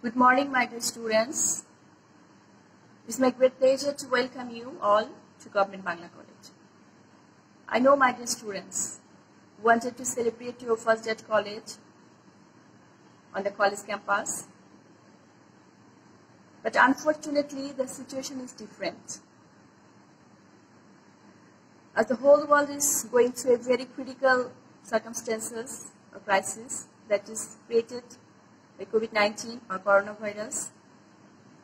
Good morning, my dear students. It's my great pleasure to welcome you all to Government Bangla College. I know, my dear students, wanted to celebrate your first day at college on the college campus. But unfortunately, the situation is different. As the whole world is going through a very critical circumstances or crisis that is created by COVID-19 or coronavirus.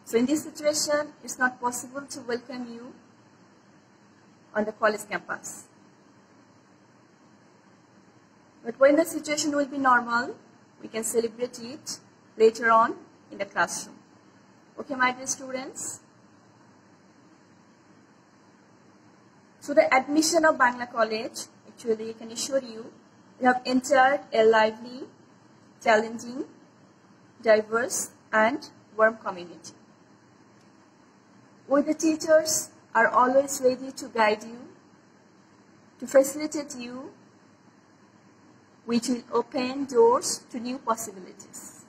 So in this situation, it's not possible to welcome you on the college campus. But when the situation will be normal, we can celebrate it later on in the classroom. Okay, my dear students? So the admission of Bangla College, actually, I can assure you, we have entered a lively, challenging, diverse and warm community. We, the teachers, are always ready to guide you, to facilitate you, which will open doors to new possibilities.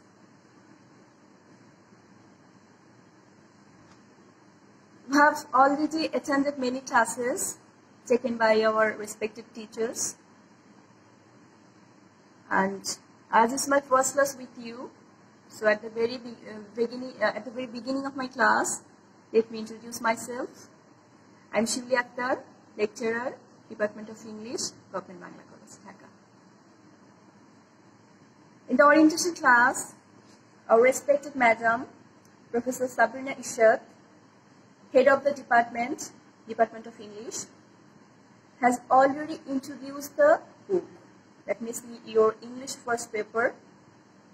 We have already attended many classes taken by our respected teachers, and as is my first class with you, so at the very beginning of my class, let me introduce myself. I am Sheuly Akter, lecturer, Department of English, Government Bangla College, Dhaka. In the orientation class, our respected Madam, Professor Sheuly Akter, Head of the Department of English, has already introduced the book. That means your English first paper,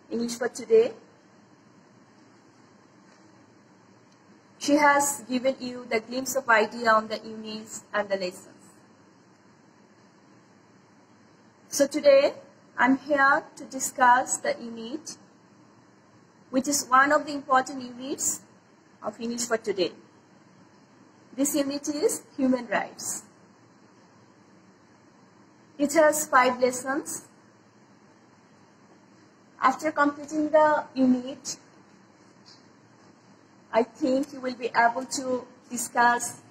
English for Today. She has given you the glimpse of idea on the units and the lessons. So today, I'm here to discuss the unit, which is one of the important units of English for Today. This unit is Human Rights. It has 5 lessons. After completing the unit, I think you will be able to discuss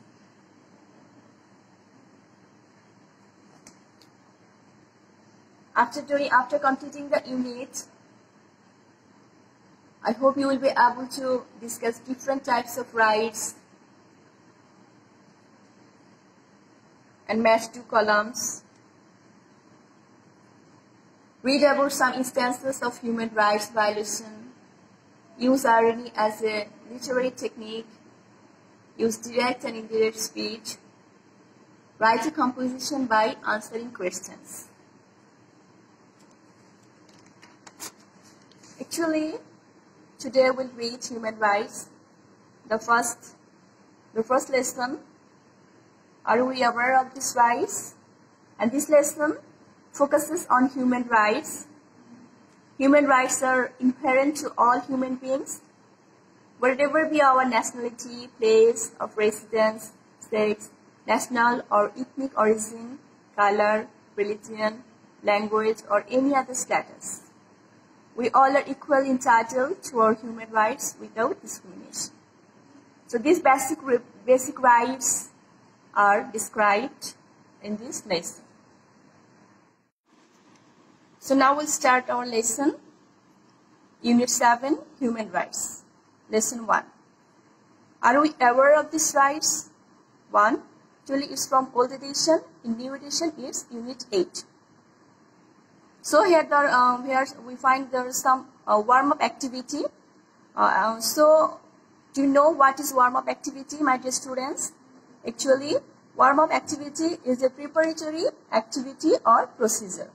after completing the unit, I hope you will be able to discuss different types of rights and match 2 columns. Read about some instances of human rights violation. Use irony as a literary technique. Use direct and indirect speech. Write a composition by answering questions. Actually, today we'll read human rights. The first lesson. Are we aware of these rights? And this lesson focuses on human rights. Human rights are inherent to all human beings, whatever be our nationality, place of residence, sex, national or ethnic origin, color, religion, language, or any other status. We all are equally entitled to our human rights without discrimination. So these basic rights are described in this lesson. So now we'll start our lesson, Unit 7, Human Rights. Lesson 1. Are we aware of these rights? 1. Actually, it's from old edition. In new edition, it's Unit 8. So here we find there is some warm-up activity. So do you know what is warm-up activity, my dear students? Actually, warm-up activity is a preparatory activity or procedure.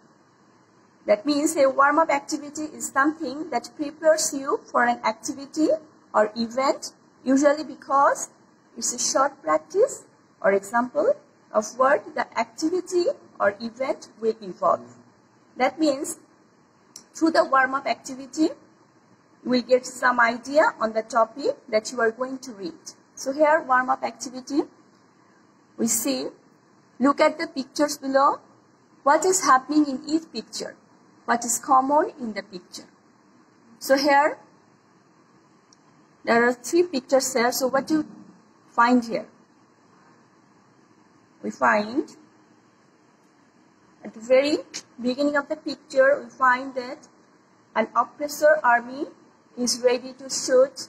That means a warm-up activity is something that prepares you for an activity or event, usually because it's a short practice or example of what the activity or event will involve. That means through the warm-up activity, you will get some idea on the topic that you are going to read. So here, warm-up activity, we see, look at the pictures below. What is happening in each picture? What is common in the picture? So here, There are 3 pictures here. So what do you find here? We find at the very beginning of the picture, we find that an oppressor army is ready to shoot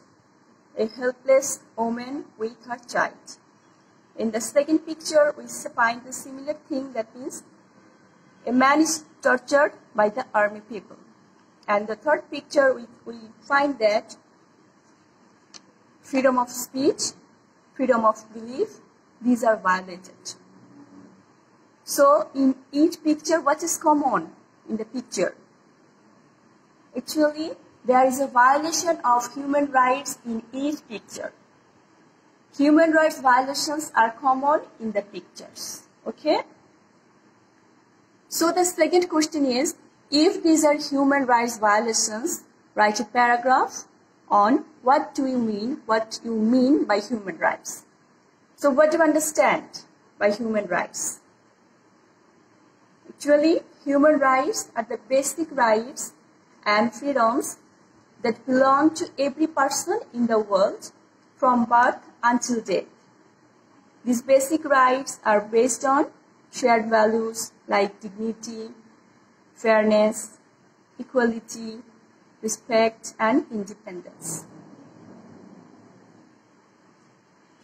a helpless woman with her child. In the second picture, we find the similar thing, that means a man is tortured by the army people. And the third picture, we find that freedom of speech, freedom of belief, these are violated. So in each picture, what is common in the picture? Actually, there is a violation of human rights in each picture. Human rights violations are common in the pictures. Okay? So the second question is, if these are human rights violations, write a paragraph on what you mean by human rights. So what do you understand by human rights? Actually, human rights are the basic rights and freedoms that belong to every person in the world from birth until death. These basic rights are based on shared values like dignity, fairness, equality, respect, and independence.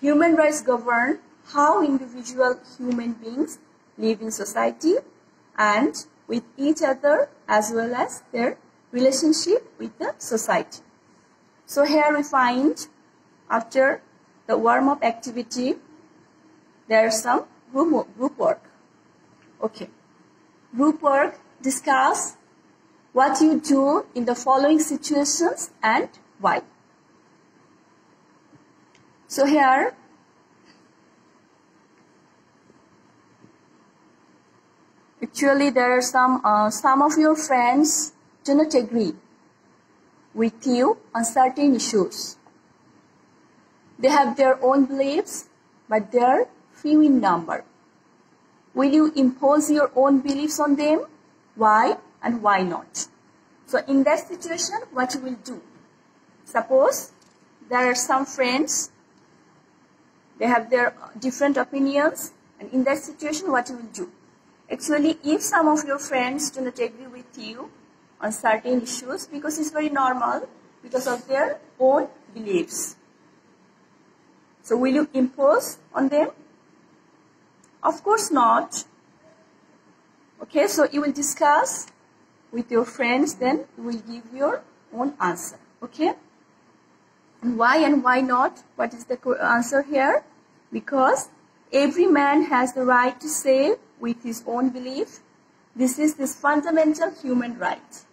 Human rights govern how individual human beings live in society and with each other, as well as their relationship with the society. So here we find, after the warm-up activity, there is some group work. Okay. Group work discuss what you do in the following situations and why. So here, actually there are some of your friends do not agree with you on certain issues. They have their own beliefs, but they are few in number. Will you impose your own beliefs on them? Why and why not? So in that situation, what you will do? Suppose there are some friends, they have their different opinions, and in that situation, what you will do? Actually, if some of your friends do not agree with you on certain issues, because it's very normal, because of their own beliefs. So will you impose on them? Of course not. Okay, so you will discuss with your friends, then you will give your own answer. Okay? And why not? What is the answer here? Because every man has the right to say with his own belief. This is this fundamental human right.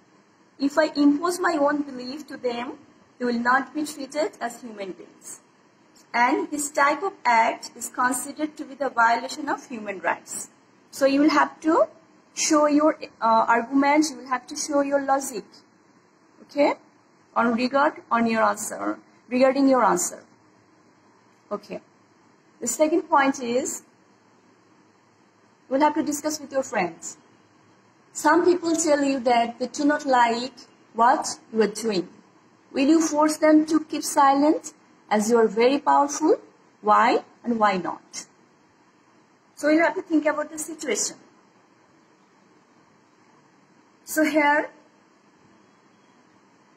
If I impose my own belief to them, they will not be treated as human beings. And this type of act is considered to be the violation of human rights. So you will have to show your arguments, you will have to show your logic, okay, regarding your answer. Okay. The second point is, you will have to discuss with your friends. Some people tell you that they do not like what you are doing. Will you force them to keep silent as you are very powerful? Why and why not? So you have to think about the situation. So here,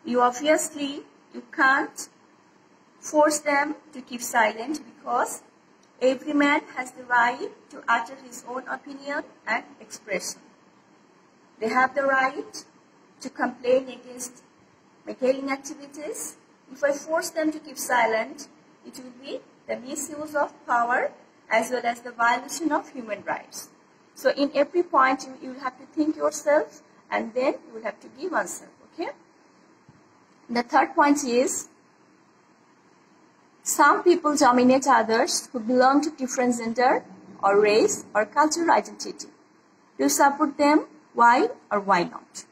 you can't force them to keep silent, because every man has the right to utter his own opinion and expression. They have the right to complain against my killing activities. If I force them to keep silent, it will be the misuse of power as well as the violation of human rights. So in every point, you will have to think yourself, and then you will have to give answer. Okay? The third point is, some people dominate others who belong to different gender or race or cultural identity. Do you support them? Why or why not?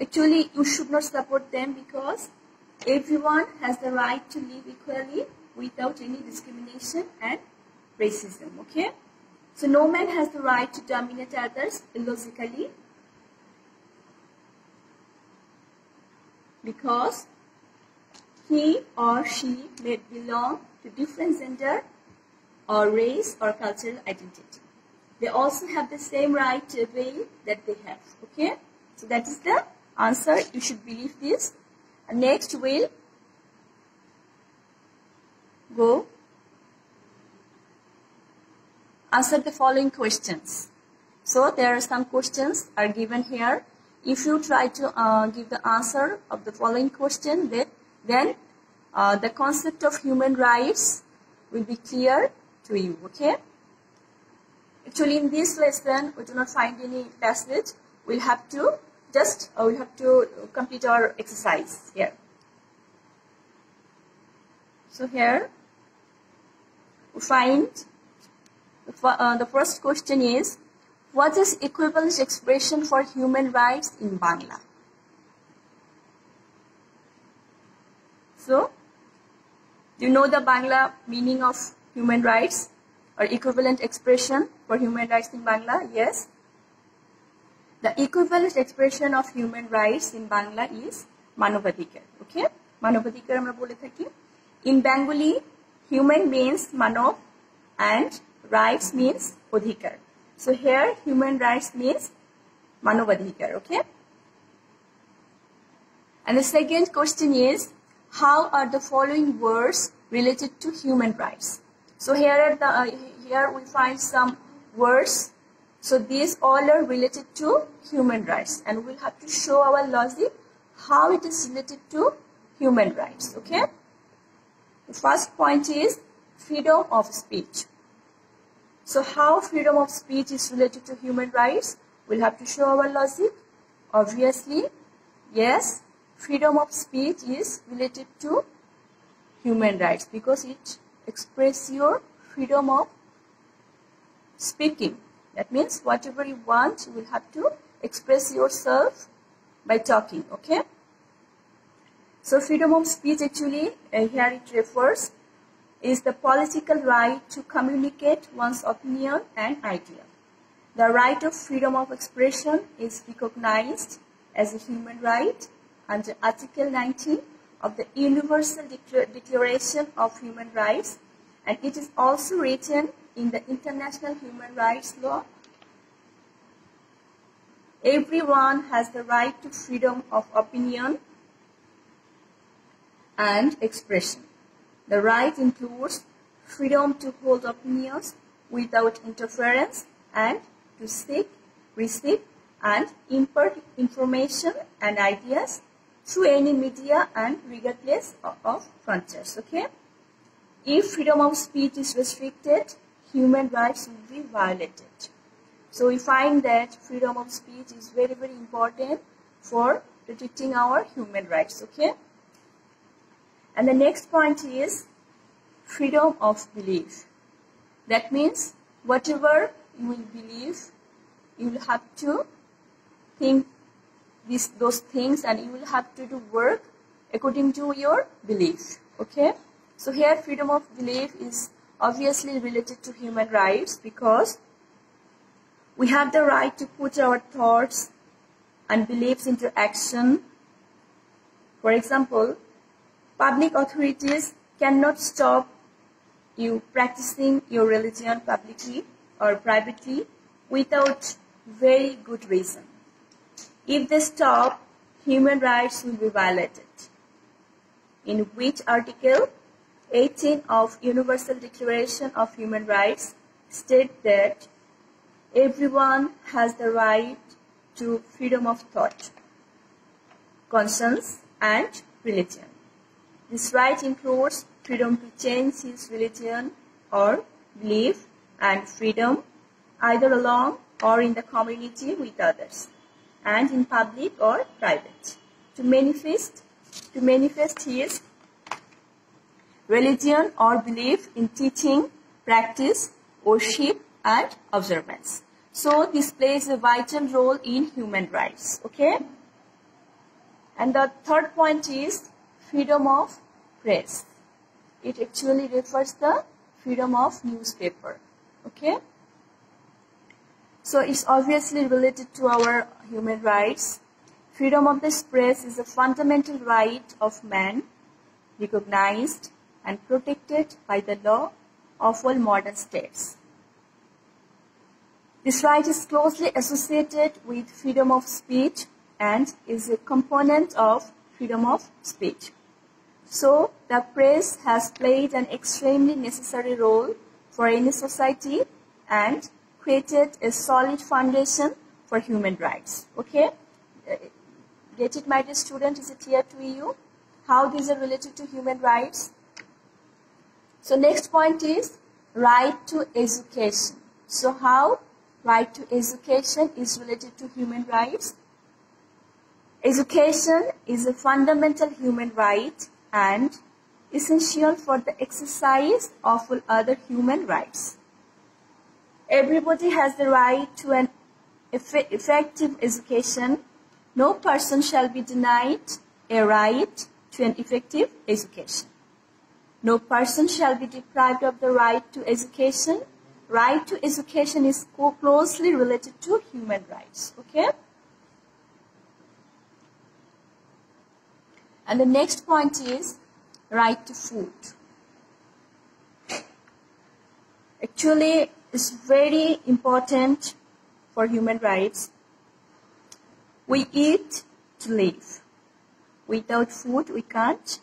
Actually, you should not support them, because everyone has the right to live equally without any discrimination and racism. Okay? So no man has the right to dominate others illogically. because he or she may belong to different gender or race or cultural identity. They also have the same right to obey that they have. Okay? So that is the answer. You should believe this. And next we'll go answer the following questions. So there are some questions are given here. If you try to give the answer of the following question, then the concept of human rights will be clear to you. Okay? Actually, in this lesson, we do not find any passage. We'll have to complete our exercise here. So here we find the first question is, what is equivalent expression for human rights in Bangla? So, do you know the Bangla meaning of human rights or equivalent expression for human rights in Bangla? Yes. The equivalent expression of human rights in Bangla is Manobadhikar. Okay? Manobadhikar amra bole thaki. In Bengali, human means Manob and rights means Odhikar. So here human rights means Manobadhikar. Okay? And the second question is, how are the following words related to human rights? So here we find some words. So these all are related to human rights, and we'll have to show our logic how it is related to human rights. Okay? The first point is freedom of speech. So how freedom of speech is related to human rights? We'll have to show our logic. Obviously, yes, freedom of speech is related to human rights because it expresses your freedom of speaking. That means whatever you want, you will have to express yourself by talking. Okay? So freedom of speech actually, here it refers, is the political right to communicate one's opinion and idea. The right of freedom of expression is recognized as a human right under Article 19 of the Universal Declaration of Human Rights, and it is also written in the International Human Rights Law. Everyone has the right to freedom of opinion and expression. The right includes freedom to hold opinions without interference and to seek, receive, and impart information and ideas through any media and regardless of frontiers. Okay? If freedom of speech is restricted, human rights will be violated. So we find that freedom of speech is very, very important for protecting our human rights. Okay? And the next point is freedom of belief. That means whatever you will believe, you will have to think those things, and you will have to do work according to your belief. Okay? So here freedom of belief is obviously related to human rights because we have the right to put our thoughts and beliefs into action. For example, public authorities cannot stop you practicing your religion publicly or privately without very good reason. If they stop, human rights will be violated. In which Article 18 of Universal Declaration of Human Rights state that everyone has the right to freedom of thought, conscience, and religion. This right includes freedom to change his religion or belief, and freedom either alone or in the community with others, and in public or private, to manifest his religion or belief in teaching, practice, worship, and observance. So this plays a vital role in human rights. Okay? And the third point is freedom of press. It actually refers the freedom of newspaper. Okay? So it's obviously related to our human rights. Freedom of the press is a fundamental right of man, recognized and protected by the law of all modern states. This right is closely associated with freedom of speech and is a component of freedom of speech. So, the press has played an extremely necessary role for any society and created a solid foundation for human rights. Okay? Get it, my dear student? Is it clear to you how these are related to human rights? So, next point is right to education. So, how right to education is related to human rights? Education is a fundamental human right and essential for the exercise of all other human rights. Everybody has the right to an effective education. No person shall be denied a right to an effective education. No person shall be deprived of the right to education. Right to education is closely related to human rights. Okay? And the next point is right to food. Actually, it's very important for human rights. We eat to live. Without food, we can't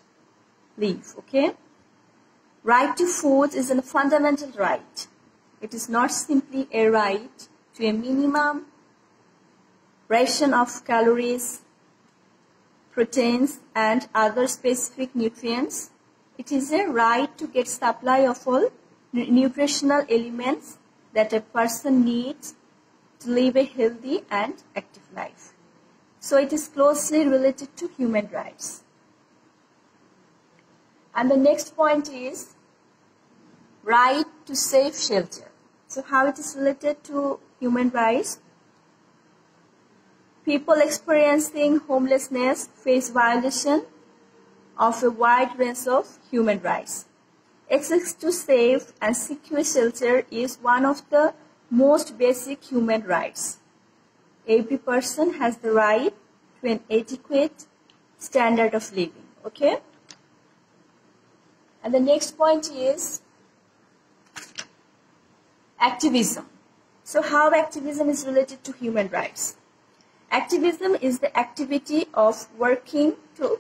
live. Okay? Right to food is a fundamental right. It is not simply a right to a minimum ration of calories, proteins, and other specific nutrients. It is a right to get supply of all nutritional elements that a person needs to live a healthy and active life. So it is closely related to human rights. And the next point is right to safe shelter. So how it is related to human rights? People experiencing homelessness face violation of a wide range of human rights. Access to safe and secure shelter is one of the most basic human rights. Every person has the right to an adequate standard of living. Okay? And the next point is activism. So how activism is related to human rights? Activism is the activity of working to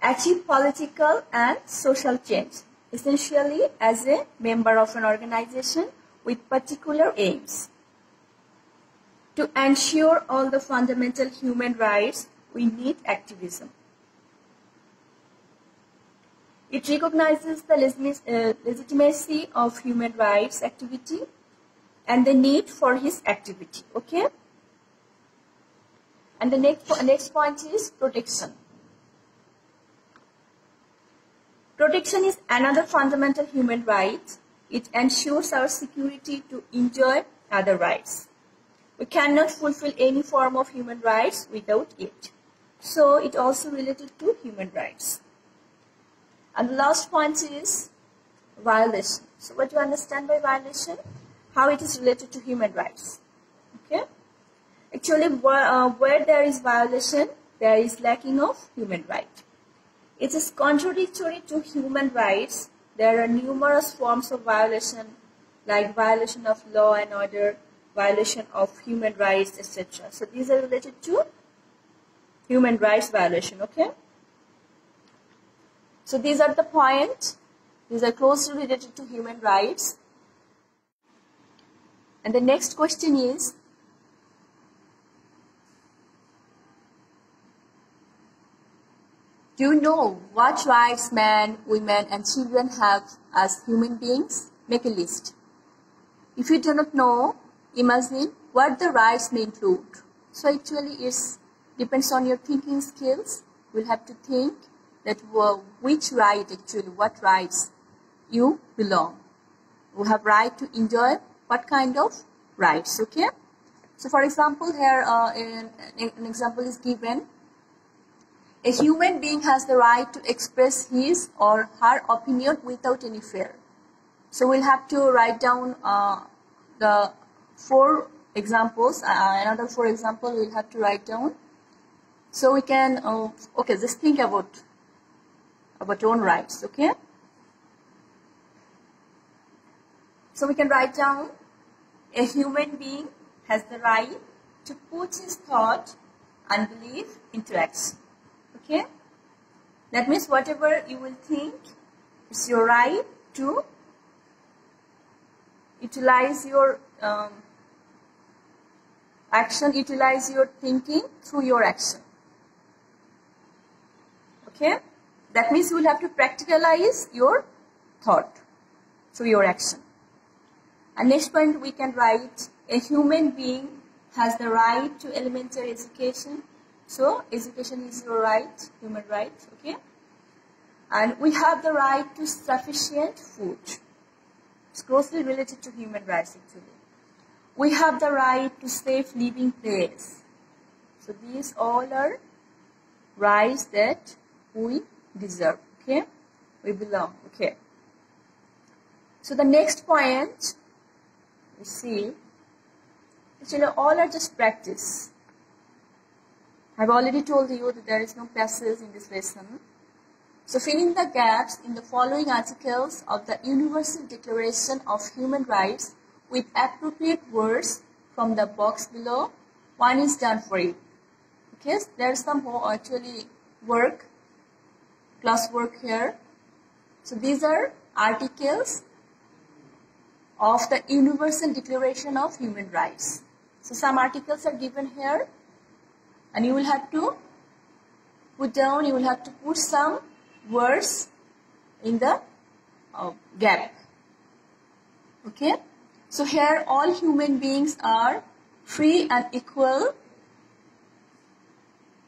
achieve political and social change, essentially as a member of an organization with particular aims. To ensure all the fundamental human rights, we need activism. It recognizes the legitimacy of human rights activity and the need for his activity. Okay? And the next point is protection. Protection is another fundamental human right. It ensures our security to enjoy other rights. We cannot fulfill any form of human rights without it. So it also related to human rights. And the last point is violation. So what do you understand by violation? How it is related to human rights. Okay? Actually, where there is violation, there is lacking of human right. It is contradictory to human rights. There are numerous forms of violation, like violation of law and order, violation of human rights, etc. So these are related to human rights violation. Okay? So these are the points. These are closely related to human rights. And the next question is, do you know what rights men, women, and children have as human beings? Make a list. If you do not know, imagine what the rights may include. So actually it depends on your thinking skills. You'll have to think that which right actually, what rights you belong. You have right to enjoy what kind of rights, okay? So for example, here an example is given. A human being has the right to express his or her opinion without any fear. So we'll have to write down the 4 examples. Another 4 examples we'll have to write down. So we can, okay, just think about own rights, okay? So we can write down, a human being has the right to put his thought and belief into action, okay? That means whatever you will think, it's your right to utilize your action, utilize your thinking through your action. Okay? That means you will have to practicalize your thought through your action. And next point we can write, a human being has the right to elementary education. So education is your right, human right, okay? And we have the right to sufficient food. It's closely related to human rights actually. We have the right to safe living place. So these all are rights that we deserve, okay? We belong, okay? So the next point, we see, actually all are just practice. I've already told you that there is no passage in this lesson. So fill in the gaps in the following articles of the Universal Declaration of Human Rights with appropriate words from the box below. One is done for you. Okay, so there's some more actually class work here. So these are articles of the Universal Declaration of Human Rights. So some articles are given here and you will have to put some words in the gap. Okay? So here all human beings are free and equal,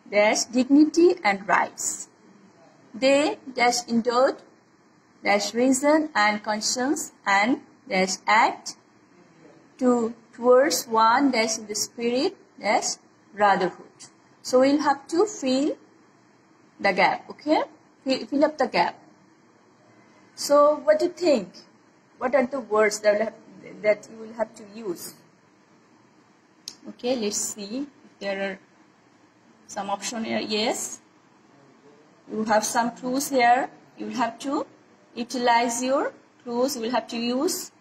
dash dignity and rights. They dash endowed, dash reason and conscience and dash act towards one dash in the spirit dash brotherhood. So we'll have to fill the gap, okay? Fill up the gap. So what do you think? What are the words that you will have to use? Okay, let's see if there are some option here. Yes, you have some clues here. You will have to utilize your clues. You will have to use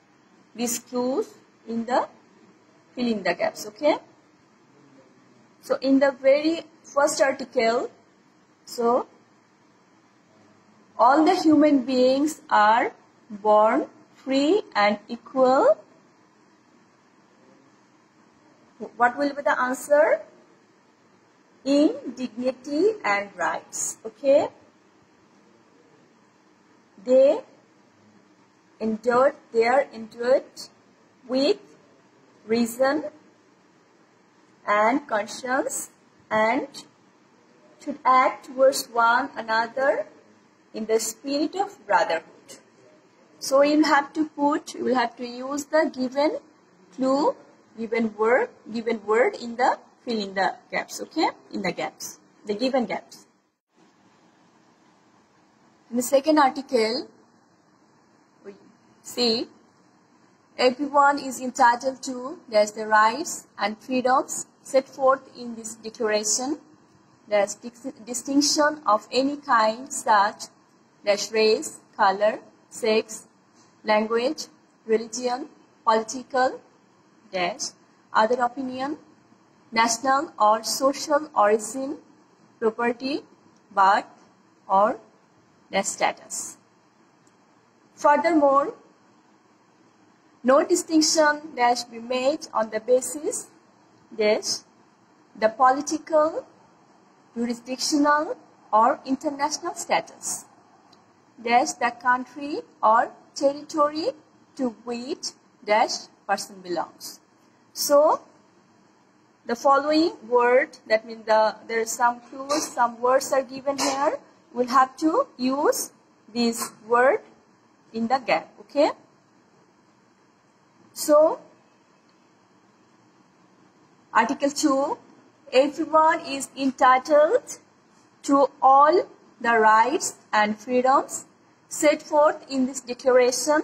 these clues in the filling the gaps, okay? So in the very first article, so all the human beings are born free and equal. What will be the answer? In dignity and rights. Okay? They are endued with reason and conscience and should act towards one another in the spirit of brotherhood. So you will have to use the given clue, given word in the filling the gaps, okay? In the gaps, the given gaps. In the second article, we see everyone is entitled to, there's the rights and freedoms set forth in this declaration. There's distinction of any kind such as race, color, sex, language, religion, political, other opinion, national or social origin, property, birth, or status. Furthermore, no distinction be made on the basis the political, jurisdictional, or international status, the country or territory to which person belongs. So the following word, that means there are some clues, some words are given here. We'll have to use this word in the gap, okay? So Article 2, everyone is entitled to all the rights and freedoms set forth in this declaration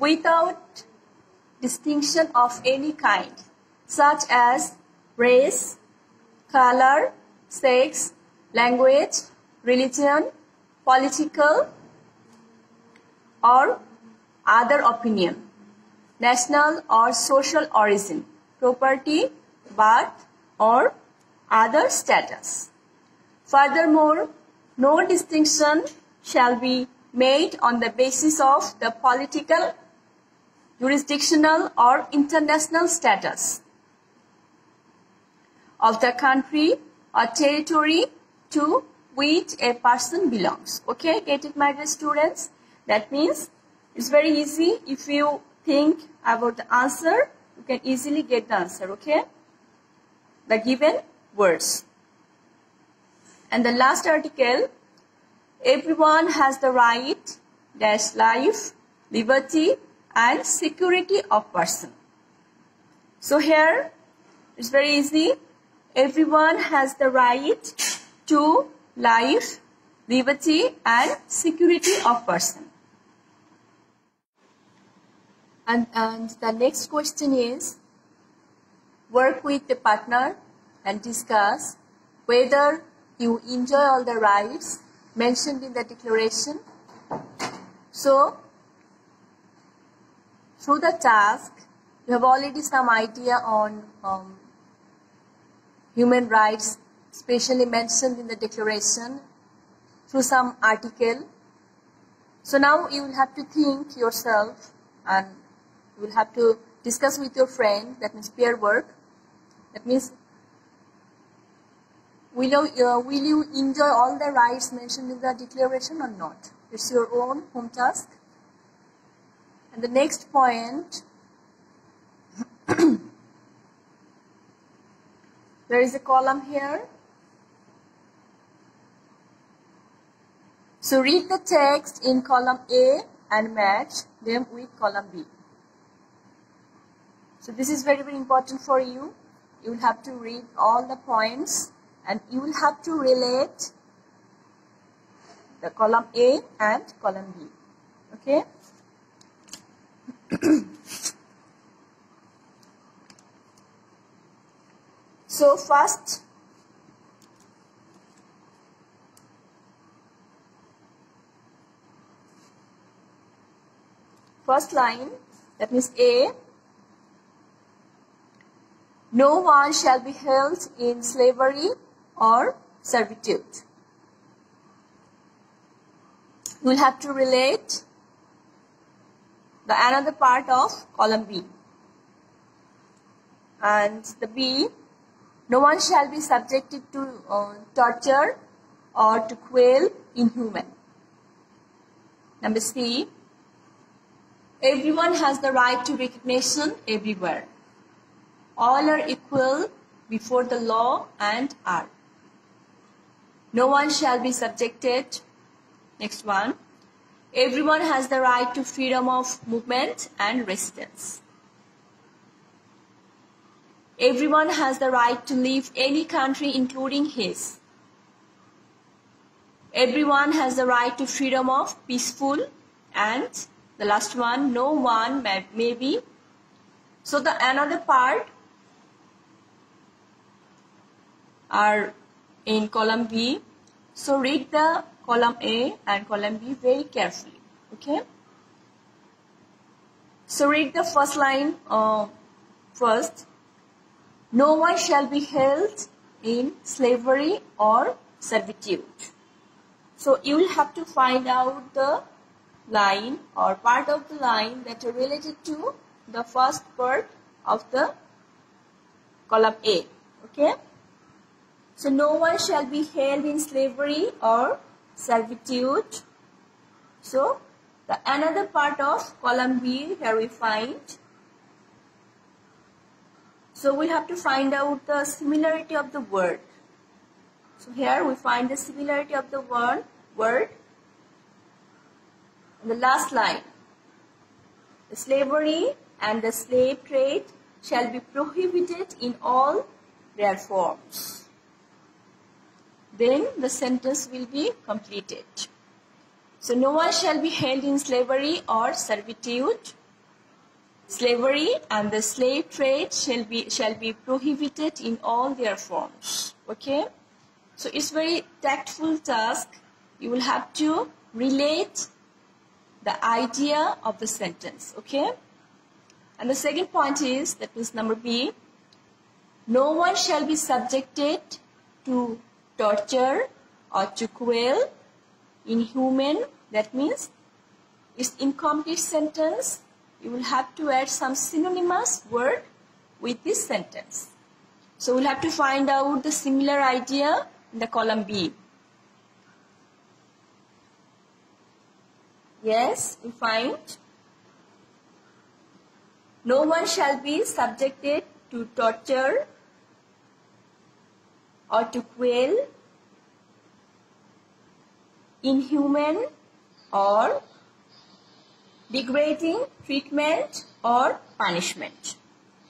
without distinction of any kind, such as race, color, sex, language, religion, political or other opinion, national or social origin, property, birth or other status. Furthermore, no distinction shall be made on the basis of the political, jurisdictional or international status of the country or territory to which a person belongs. Okay, get it, my dear students? That means it's very easy. If you think about the answer, you can easily get the answer, okay? The given words. And the last article, everyone has the right dash life, liberty and security of person. So here it's very easy. Everyone has the right to life, liberty and security of person. And the next question is, work with the partner and discuss whether you enjoy all the rights mentioned in the declaration. So, through the task, you have already some idea on human rights, specially mentioned in the declaration, through some article. So now you will have to think yourself and you will have to discuss with your friend, that means peer work. That means, will you enjoy all the rights mentioned in the declaration or not? It's your own home task. And the next point, there is a column here. So read the text in column A and match them with column B. So this is very, very important for you. You will have to read all the points and you will have to relate the column A and column B. Okay? So first, first line, that means A, no one shall be held in slavery or servitude. You will have to relate the another part of column B. And the B, no one shall be subjected to torture or to cruel, inhuman. Number C, everyone has the right to recognition everywhere. All are equal before the law and are. No one shall be subjected. Next one, everyone has the right to freedom of movement and residence. Everyone has the right to leave any country including his. Everyone has the right to freedom of peaceful, and the last one, no one may be. So the another part are in column B. So read the column A and column B very carefully. Okay. So read the first line first. No one shall be held in slavery or servitude. So you will have to find out the line or part of the line that are related to the first part of the column A. Okay. So no one shall be held in slavery or servitude. So the another part of column B here we find. So we have to find out the similarity of the word. So here we find the similarity of the word. And the last line, the slavery and the slave trade shall be prohibited in all their forms. Then the sentence will be completed. So no one shall be held in slavery or servitude. Slavery and the slave trade shall be prohibited in all their forms. Okay. So it's very tactful task. You will have to relate the idea of the sentence, okay? And the second point is, that means number B, no one shall be subjected to torture or to cruel, inhuman. That means it's incomplete sentence. You will have to add some synonymous word with this sentence. So we'll have to find out the similar idea in the column B. Yes, we find no one shall be subjected to torture or to cruel, inhuman or degrading treatment or punishment.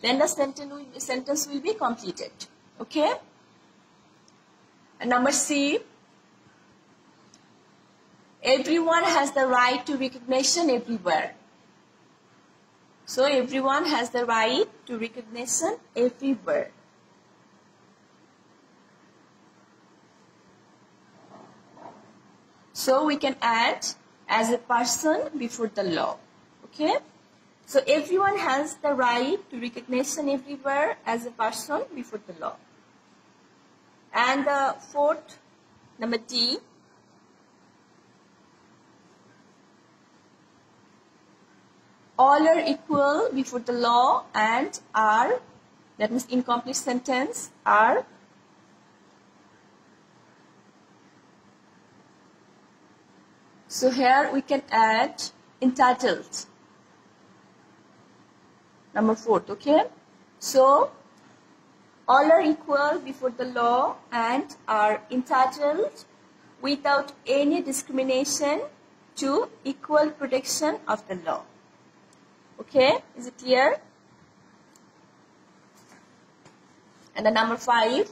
Then the sentence will be completed. Okay? And number C, everyone has the right to recognition everywhere. So everyone has the right to recognition everywhere. So we can add as a person before the law. Okay? So everyone has the right to recognition everywhere as a person before the law. And the fourth, number D, all are equal before the law and are, that means incomplete sentence, are so here we can add entitled. Number 4, okay? So all are equal before the law and are entitled without any discrimination to equal protection of the law. Okay, is it clear? And the number 5.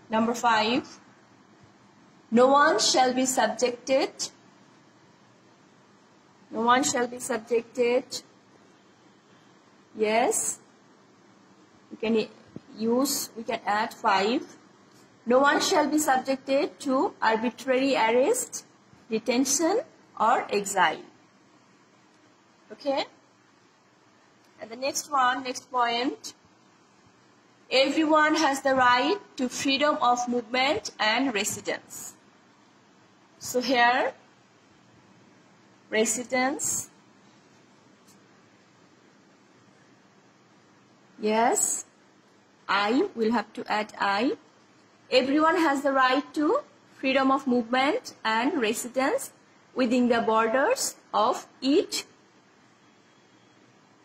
Number 5. No one shall be subjected. No one shall be subjected. Yes. We can add 5. No one shall be subjected to arbitrary arrest, detention, or exile. Okay? And the next point. Everyone has the right to freedom of movement and residence. So here, residence. Yes, I will have to add I. Everyone has the right to freedom of movement and residence within the borders of each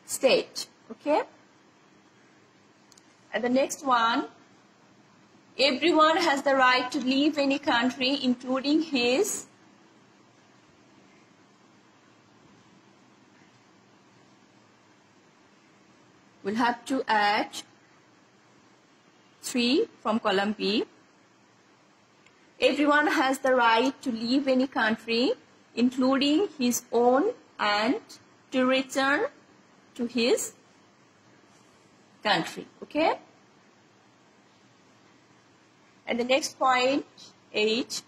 state. Okay? And the next one, everyone has the right to leave any country, including his we'll have to add 3 from column B. Everyone has the right to leave any country, including his own, and to return to his country. Okay? And the next point, 8.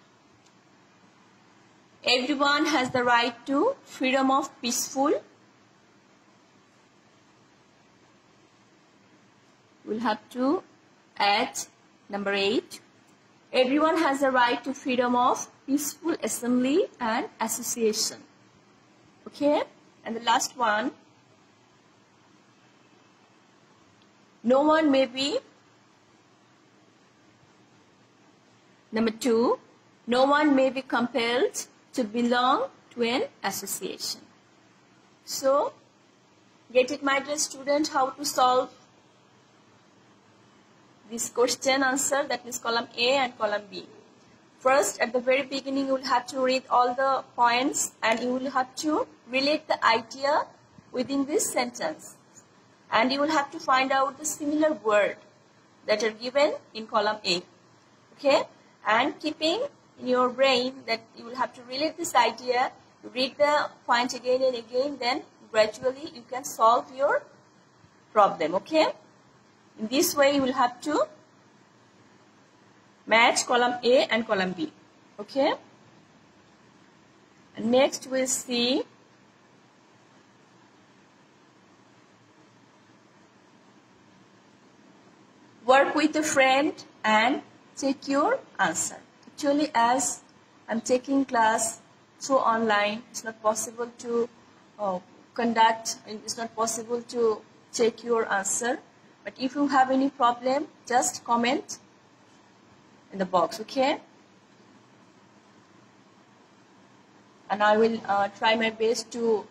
Everyone has the right to freedom of peaceful. We'll have to add number 8. Everyone has the right to freedom of peaceful assembly and association. Okay? And the last one, no one may be, number 2, no one may be compelled to belong to an association. So, get it, my dear student, how to solve this question answer, that is column A and column B. First, at the very beginning, you will have to read all the points and you will have to relate the idea within this sentence. And you will have to find out the similar word that are given in column A. Okay? And keeping in your brain that you will have to relate this idea, you read the point again and again, then gradually you can solve your problem. Okay? In this way, you will have to Match column A and column B. Okay. And next we'll see work with a friend and check your answer. Actually, as I'm taking class through online, it's not possible to it's not possible to check your answer. But if you have any problem, just comment in the box, okay? And I will try my best to